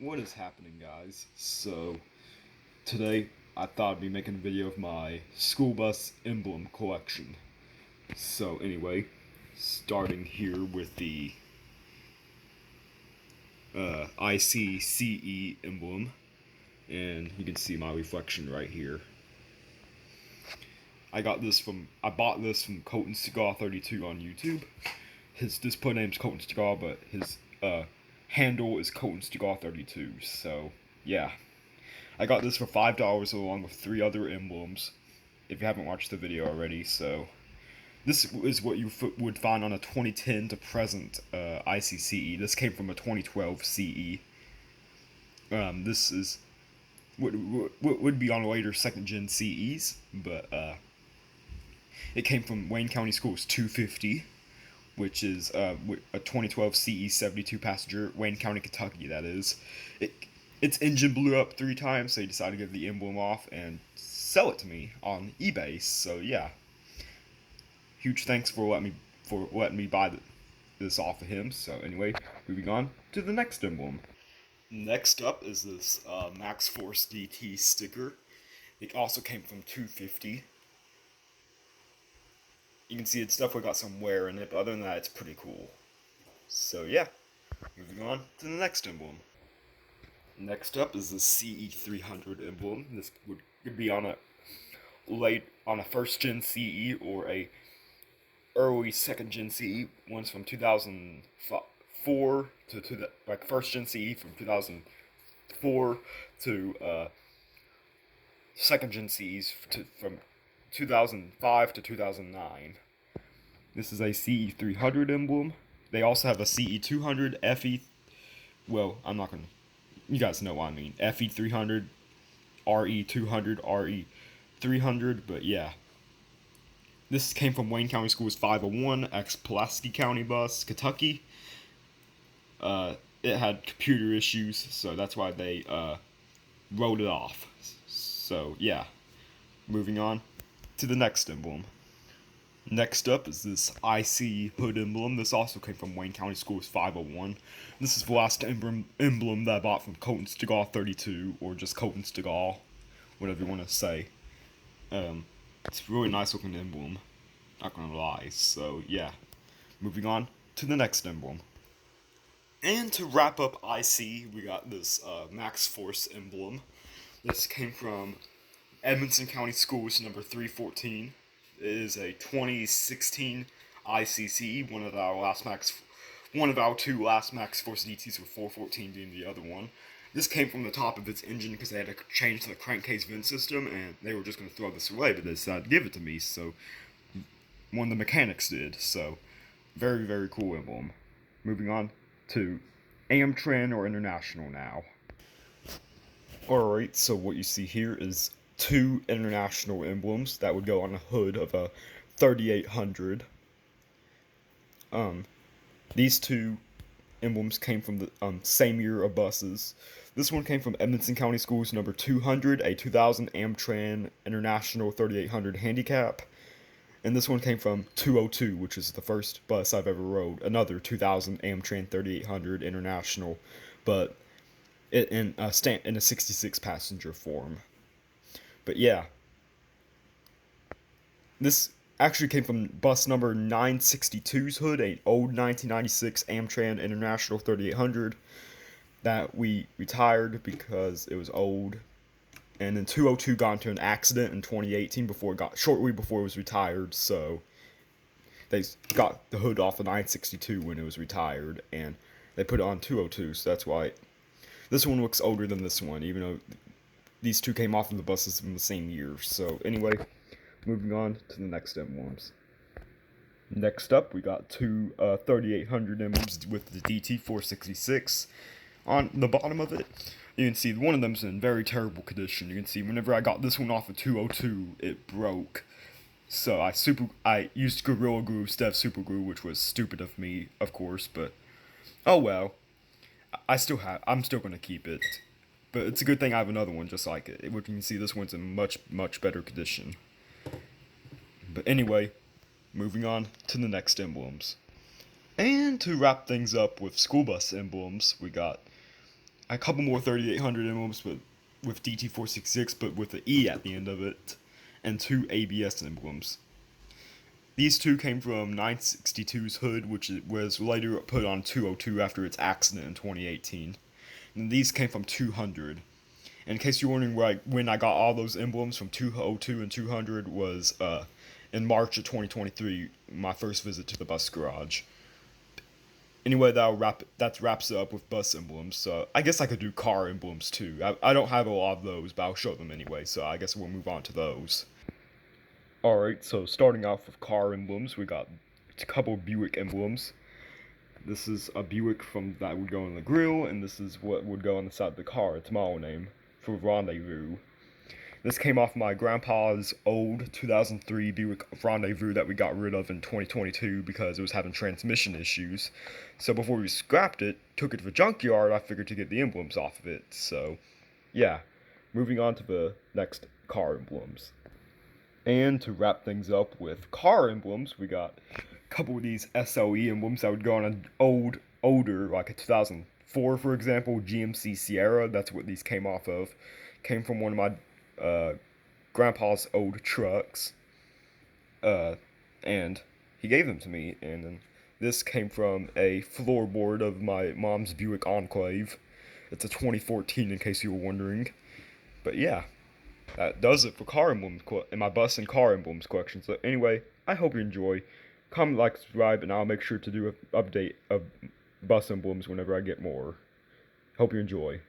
What is happening, guys? So, today I thought I'd be making a video of my school bus emblem collection. So, anyway, starting here with the ICCE emblem, and you can see my reflection right here. I bought this from Colton Cigar 32 on YouTube. His display name's Colton Cigar, but his handle is Colton Cigar 32. So, yeah. I got this for $5 along with 3 other emblems, if you haven't watched the video already, so this is what you would find on a 2010 to present ICCE. This came from a 2012 CE. This is would be on later second gen CEs, but it came from Wayne County Schools 250, which is a 2012 CE 72 passenger, Wayne County, Kentucky. That is, its engine blew up 3 times, so they decided to get the emblem off and sell it to me on eBay. So yeah, huge thanks for letting me buy this off of him. So anyway, moving on to the next emblem. Next up is this Max Force DT sticker. It also came from 250. You can see it's definitely got some wear in it, but other than that, it's pretty cool. So yeah, moving on to the next emblem. Next up is the CE300 emblem. This could be on a first gen CE or a early second gen CE. One's from 2004 to like first gen CE from 2004 to second gen CEs from 2005 to 2009. This is a CE300 emblem. They also have a CE200 FE. Well, I'm not gonna. You guys know what I mean. FE300, RE200, RE300, but yeah. This came from Wayne County Schools 501, ex Pulaski County bus, Kentucky. It had computer issues, so that's why they wrote it off. So yeah, moving on to the next emblem. Next up is this IC hood emblem. This also came from Wayne County Schools 501. This is the last emblem that I bought from Colton Cigar 32, or just Colton Cigar, whatever you want to say. It's a really nice looking emblem, not gonna lie. So yeah, moving on to the next emblem. And to wrap up IC, we got this Max Force emblem. This came from Edmonson County Schools number 314. It is a 2016 ICC, one of our 2 last Max Force DTs, with 414 being the other one. This came from the top of its engine because they had to change the crankcase vent system, and they were just going to throw this away, but they decided to give it to me, so one of the mechanics did. So very, very cool emblem. Moving on to Amtran or International now. Alright, so what you see here is 2 international emblems that would go on the hood of a 3800. These 2 emblems came from the same year of buses. This one came from Edmonson County Schools number 200, a 2000 Amtran International 3800 handicap. And this one came from 202, which is the first bus I've ever rode. Another 2000 Amtran 3800 International, but in a 66 passenger form. But yeah, this actually came from bus number 962's hood, an old 1996 Amtran International 3800 that we retired because it was old. And then 202 got into an accident in 2018 shortly before it was retired, so they got the hood off of 962 when it was retired, and they put it on 202, so that's why this one looks older than this one, even though these 2 came off of the buses in the same year. So anyway, moving on to the next emblems. Next up, we got 2 3800 emblems with the DT466 on the bottom of it. You can see one of them's in very terrible condition. You can see whenever I got this one off of 202, it broke. So I used Gorilla Glue instead of Super Glue, which was stupid of me, of course, but oh well. I'm still gonna keep it. But it's a good thing I have another one just like it. You can see this one's in much, much better condition. But anyway, moving on to the next emblems. And to wrap things up with school bus emblems, we got a couple more 3800 emblems, but with DT466, but with the E at the end of it, and 2 ABS emblems. These two came from 962's hood, which was later put on 202 after its accident in 2018. And these came from 200. In case you're wondering when I got all those emblems from 202 and 200 was in March of 2023, my first visit to the bus garage. Anyway, that wraps it up with bus emblems. So I guess I could do car emblems too. I don't have a lot of those, but I'll show them anyway. So I guess we'll move on to those. Alright, so starting off with car emblems, we got a couple Buick emblems. This is a Buick that would go on the grill, and this is what would go on the side of the car, its model name, for Rendezvous. This came off my grandpa's old 2003 Buick Rendezvous that we got rid of in 2022 because it was having transmission issues. So before we scrapped it, took it to the junkyard, I figured to get the emblems off of it. So, yeah, moving on to the next car emblems. And to wrap things up with car emblems, we got a couple of these SLE emblems that would go on an older, like a 2004, for example, GMC Sierra. That's what these came off of. Came from one of my grandpa's old trucks, and he gave them to me. And then this came from a floorboard of my mom's Buick Enclave. It's a 2014, in case you were wondering. But yeah, that does it for car emblems in my bus and car emblems collection. So anyway, I hope you enjoy. Comment, like, subscribe, and I'll make sure to do an update of bus emblems whenever I get more. Hope you enjoy.